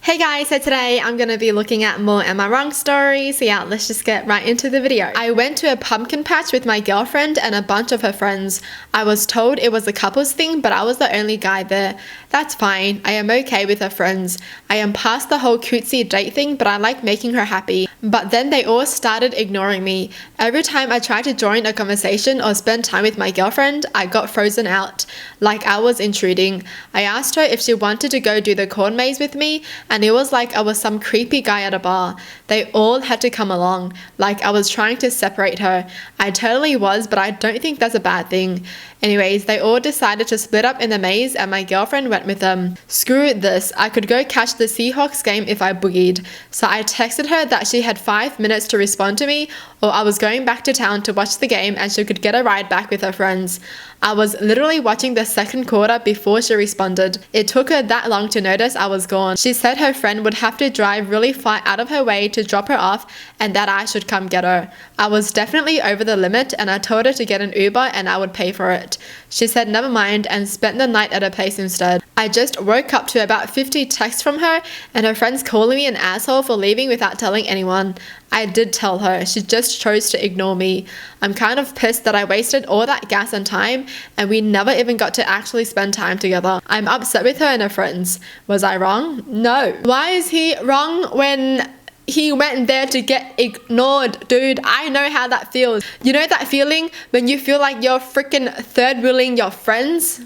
Hey guys, so today I'm going to be looking at more Am I Wrong stories. So yeah, let's just get right into the video. I went to a pumpkin patch with my girlfriend and a bunch of her friends. I was told it was a couples thing, but I was the only guy there. That's fine. I am okay with her friends. I am past the whole cutesy date thing, but I like making her happy. But then they all started ignoring me. Every time I tried to join a conversation or spend time with my girlfriend, I got frozen out, like I was intruding. I asked her if she wanted to go do the corn maze with me, and it was like I was some creepy guy at a bar. They all had to come along, like I was trying to separate her. I totally was, but I don't think that's a bad thing. Anyways, they all decided to split up in the maze and my girlfriend went with them. Screw this, I could go catch the Seahawks game if I boogied. So I texted her that she had 5 minutes to respond to me, or I was going back to town to watch the game and she could get a ride back with her friends. I was literally watching the second quarter before she responded. It took her that long to notice I was gone. She said her friend would have to drive really far out of her way to drop her off and that I should come get her. I was definitely over the limit and I told her to get an Uber and I would pay for it. She said never mind and spent the night at her place instead. I just woke up to about 50 texts from her and her friends calling me an asshole for leaving without telling anyone. I did tell her, she just chose to ignore me. I'm kind of pissed that I wasted all that gas and time and we never even got to actually spend time together. I'm upset with her and her friends. Was I wrong? No. Why is he wrong when he went there to get ignored? Dude, I know how that feels. You know that feeling when you feel like you're freaking third wheeling your friends?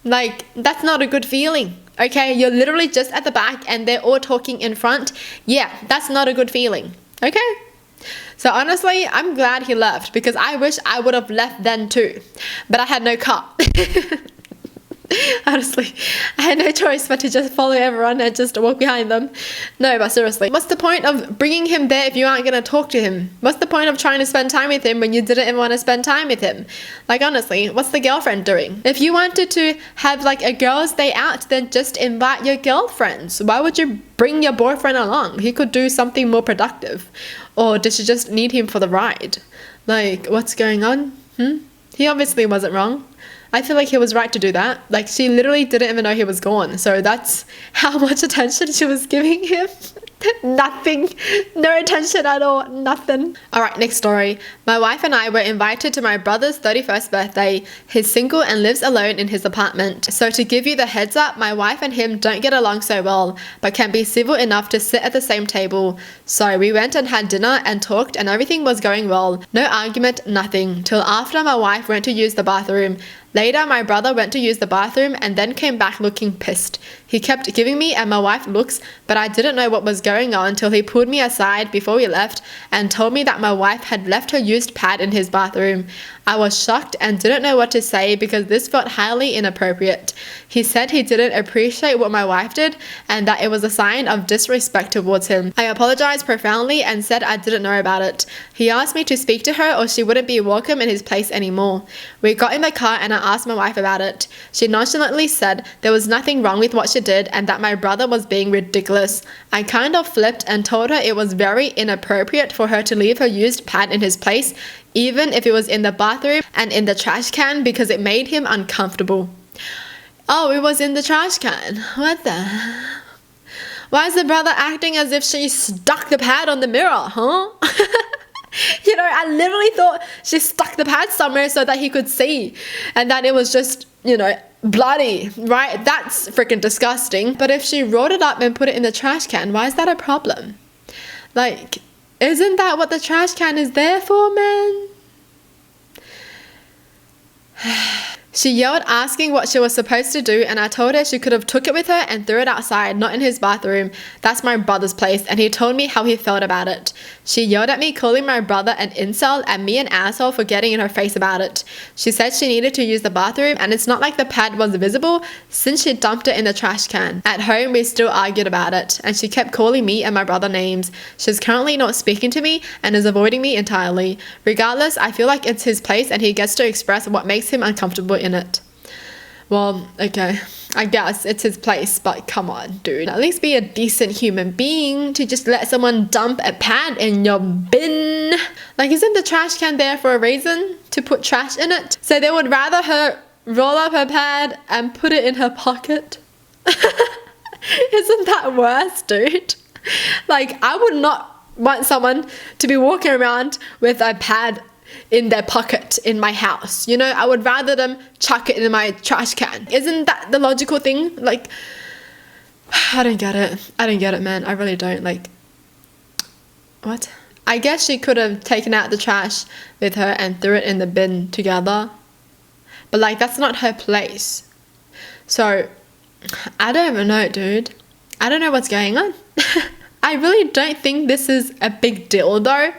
Like, that's not a good feeling. Okay, you're literally just at the back and they're all talking in front. Yeah, that's not a good feeling. Okay, so honestly, I'm glad he left because I wish I would have left then too, but I had no car. Honestly, I had no choice but to just follow everyone and just walk behind them. No, but seriously, what's the point of bringing him there if you aren't going to talk to him? What's the point of trying to spend time with him when you didn't even want to spend time with him? Like, honestly, what's the girlfriend doing? If you wanted to have like a girls' day out, then just invite your girlfriends. Why would you bring your boyfriend along? He could do something more productive. Or did she just need him for the ride? Like, what's going on? He obviously wasn't wrong. I feel like he was right to do that. Like, she literally didn't even know he was gone. So that's how much attention she was giving him. Nothing. No attention at all. Nothing. Alright, next story. My wife and I were invited to my brother's 31st birthday. He's single and lives alone in his apartment. So to give you the heads up, my wife and him don't get along so well, but can be civil enough to sit at the same table. So we went and had dinner and talked and everything was going well. No argument, nothing. Till after my wife went to use the bathroom. Later, my brother went to use the bathroom and then came back looking pissed. He kept giving me and my wife looks, but I didn't know what was going on till he pulled me aside before we left and told me that my wife had left her used pad in his bathroom. I was shocked and didn't know what to say because this felt highly inappropriate. He said he didn't appreciate what my wife did and that it was a sign of disrespect towards him. I apologized profoundly and said I didn't know about it. He asked me to speak to her or she wouldn't be welcome in his place anymore. We got in the car and I asked my wife about it. She nonchalantly said there was nothing wrong with what she did and that my brother was being ridiculous. I kind of flipped and told her it was very inappropriate for her to leave her used pad in his place, even if it was in the bathroom and in the trash can, because it made him uncomfortable. Oh, it was in the trash can. What the? Why is the brother acting as if she stuck the pad on the mirror, huh? You know, I literally thought she stuck the pad somewhere so that he could see and that it was just, you know, bloody, right? That's freaking disgusting. But if she rolled it up and put it in the trash can, why is that a problem? Like, isn't that what the trash can is there for, man? She yelled asking what she was supposed to do and I told her she could have took it with her and threw it outside, not in his bathroom. That's my brother's place and he told me how he felt about it. She yelled at me calling my brother an incel and me an asshole for getting in her face about it. She said she needed to use the bathroom and it's not like the pad was visible since she dumped it in the trash can. At home we still argued about it and she kept calling me and my brother names. She's currently not speaking to me and is avoiding me entirely. Regardless, I feel like it's his place and he gets to express what makes him uncomfortable in it. Well, okay, I guess it's his place, but come on, dude. At least be a decent human being to just let someone dump a pad in your bin. Like, isn't the trash can there for a reason? To put trash in it? So they would rather her roll up her pad and put it in her pocket? Isn't that worse, dude? Like, I would not want someone to be walking around with a pad in their pocket in my house. You know, I would rather them chuck it in my trash can. Isn't that the logical thing? Like, I don't get it. I don't get it, man. I really don't. Like, what? I guess she could have taken out the trash with her and threw it in the bin together. But, like, that's not her place. So, I don't even know, dude. I don't know what's going on. I really don't think this is a big deal, though.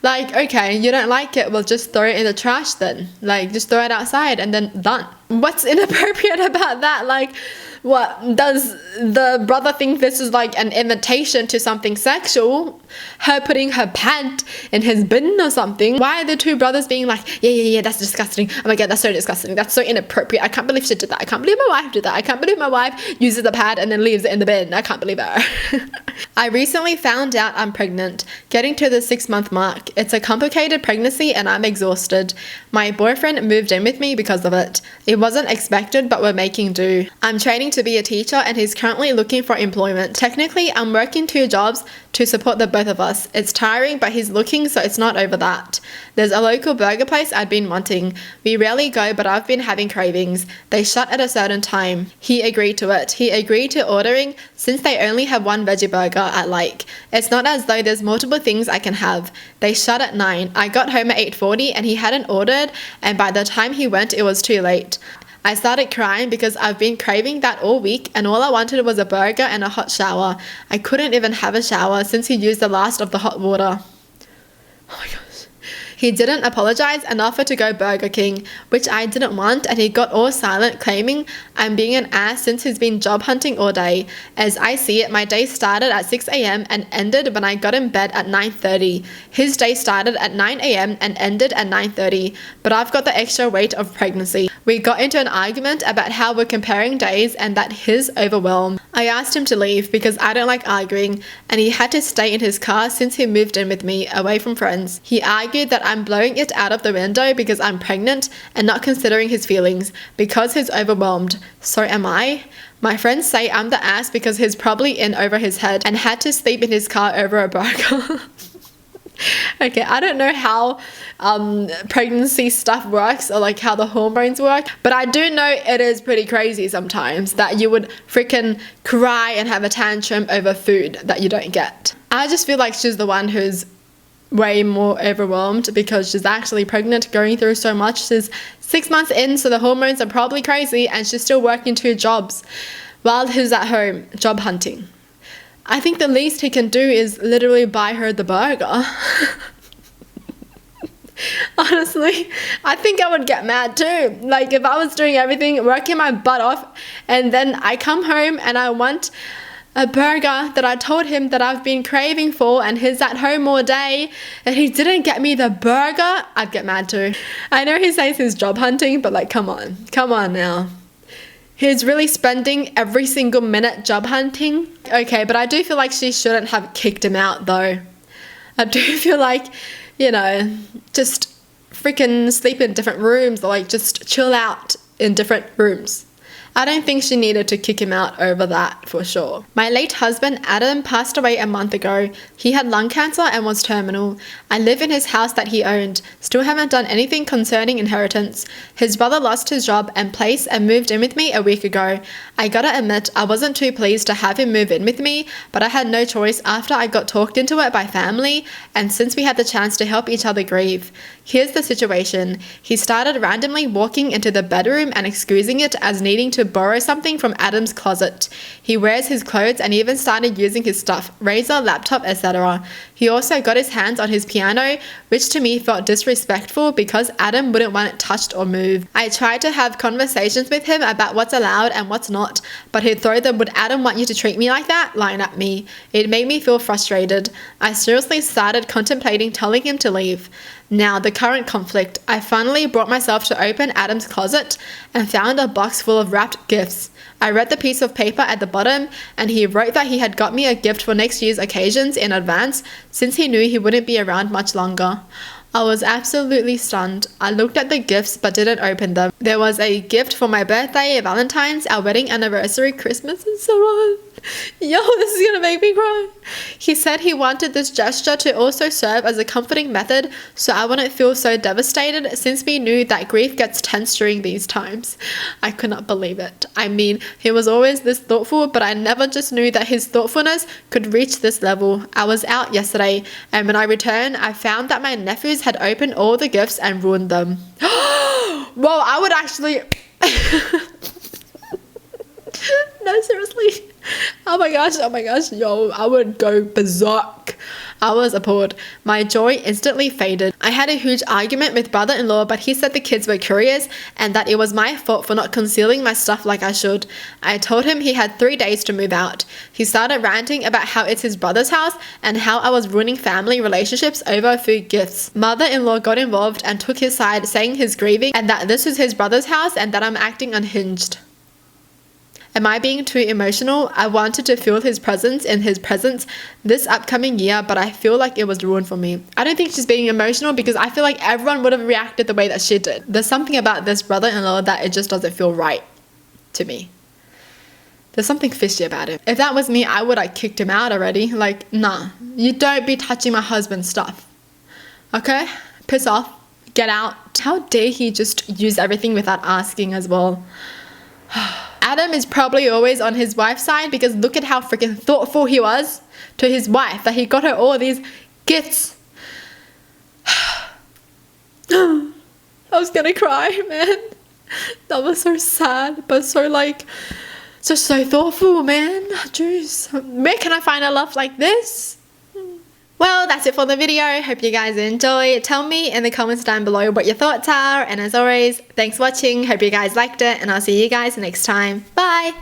Like, okay, you don't like it, well, just throw it in the trash then. Like, just throw it outside and then done. What's inappropriate about that? Like, what, does the brother think this is like an invitation to something sexual? Her putting her pant in his bin or something? Why are the two brothers being like, yeah, that's disgusting. Oh my god, that's so disgusting. That's so inappropriate. I can't believe she did that. I can't believe my wife did that. I can't believe my wife uses the pad and then leaves it in the bin. I can't believe her. I recently found out I'm pregnant, getting to the 6-month mark. It's a complicated pregnancy and I'm exhausted. My boyfriend moved in with me because of it. It wasn't expected, but we're making do. I'm training to be a teacher and he's currently looking for employment. Technically, I'm working 2 jobs to support the both of us. It's tiring, but he's looking, so it's not over that. There's a local burger place I'd been wanting. We rarely go, but I've been having cravings. They shut at a certain time. He agreed to it. He agreed to ordering since they only have 1 veggie burger at Lake. It's not as though there's multiple things I can have. They shut at 9. I got home at 8:40 and he hadn't ordered, and by the time he went, it was too late. I started crying because I've been craving that all week and all I wanted was a burger and a hot shower. I couldn't even have a shower since he used the last of the hot water. Oh my gosh. He didn't apologize and offered to go Burger King, which I didn't want, and he got all silent, claiming I'm being an ass since he's been job hunting all day. As I see it, my day started at 6 a.m. and ended when I got in bed at 9:30. His day started at 9 a.m. and ended at 9:30, but I've got the extra weight of pregnancy. We got into an argument about how we're comparing days and that he's overwhelmed. I asked him to leave because I don't like arguing, and he had to stay in his car since he moved in with me, away from friends. He argued that I'm blowing it out of the window because I'm pregnant and not considering his feelings because he's overwhelmed. So am I? My friends say I'm the ass because he's probably in over his head and had to sleep in his car over a burger. Okay, I don't know how pregnancy stuff works or like how the hormones work, but I do know it is pretty crazy sometimes that you would freaking cry and have a tantrum over food that you don't get. I just feel like she's the one who's way more overwhelmed because she's actually pregnant, going through so much. She's 6 months in, so the hormones are probably crazy, and she's still working 2 jobs while he's at home job hunting. I think the least he can do is literally buy her the burger. Honestly, I think I would get mad too. Like, if I was doing everything, working my butt off, and then I come home and I want a burger that I told him that I've been craving for, and he's at home all day and he didn't get me the burger, I'd get mad too. I know he says he's job hunting, but like, come on now. He's really spending every single minute job hunting. Okay, but I do feel like she shouldn't have kicked him out though. I do feel like, you know, just freaking sleep in different rooms, or like just chill out in different rooms. I don't think she needed to kick him out over that for sure. My late husband Adam passed away a month ago. He had lung cancer and was terminal. I live in his house that he owned. Still haven't done anything concerning inheritance. His brother lost his job and place and moved in with me a week ago. I gotta admit, I wasn't too pleased to have him move in with me, but I had no choice after I got talked into it by family and since we had the chance to help each other grieve. Here's the situation. He started randomly walking into the bedroom and excusing it as needing to borrow something from Adam's closet. He wears his clothes and even started using his stuff, razor, laptop, etc. He also got his hands on his piano, which to me felt disrespectful because Adam wouldn't want it touched or moved. I tried to have conversations with him about what's allowed and what's not, but he'd throw the "would Adam want you to treat me like that?" line at me. It made me feel frustrated. I seriously started contemplating telling him to leave. Now, the current conflict. I finally brought myself to open Adam's closet and found a box full of wrapped gifts. I read the piece of paper at the bottom, and he wrote that he had got me a gift for next year's occasions in advance since he knew he wouldn't be around much longer. I was absolutely stunned. I looked at the gifts but didn't open them. There was a gift for my birthday, Valentine's, our wedding anniversary, Christmas, and so on. Yo, this is gonna make me cry. He said he wanted this gesture to also serve as a comforting method so I wouldn't feel so devastated, since we knew that grief gets tense during these times. I could not believe it. I mean, he was always this thoughtful, but I never just knew that his thoughtfulness could reach this level. I was out yesterday, and when I returned, I found that my nephews had opened all the gifts and ruined them. Whoa, I would actually... No, seriously. Oh my gosh, yo, I would go berserk. I was appalled. My joy instantly faded. I had a huge argument with brother-in-law, but he said the kids were curious and that it was my fault for not concealing my stuff like I should. I told him he had 3 days to move out. He started ranting about how it's his brother's house and how I was ruining family relationships over food gifts. Mother-in-law got involved and took his side, saying he's grieving and that this is his brother's house and that I'm acting unhinged. Am I being too emotional? I wanted to feel his presence in his presence this upcoming year, but I feel like it was ruined for me. I don't think she's being emotional because I feel like everyone would have reacted the way that she did. There's something about this brother-in-law that it just doesn't feel right to me. There's something fishy about him. If that was me, I would have kicked him out already. Like, nah, you don't be touching my husband's stuff. Okay? Piss off. Get out. How dare he just use everything without asking as well. Adam is probably always on his wife's side because look at how freaking thoughtful he was to his wife, that he got her all these gifts. I was gonna cry, man. That was so sad, but so like, just so thoughtful, man. Jeez, where can I find a love like this? Well, that's it for the video. Hope you guys enjoy. Tell me in the comments down below what your thoughts are. And as always, thanks for watching. Hope you guys liked it. And I'll see you guys next time. Bye.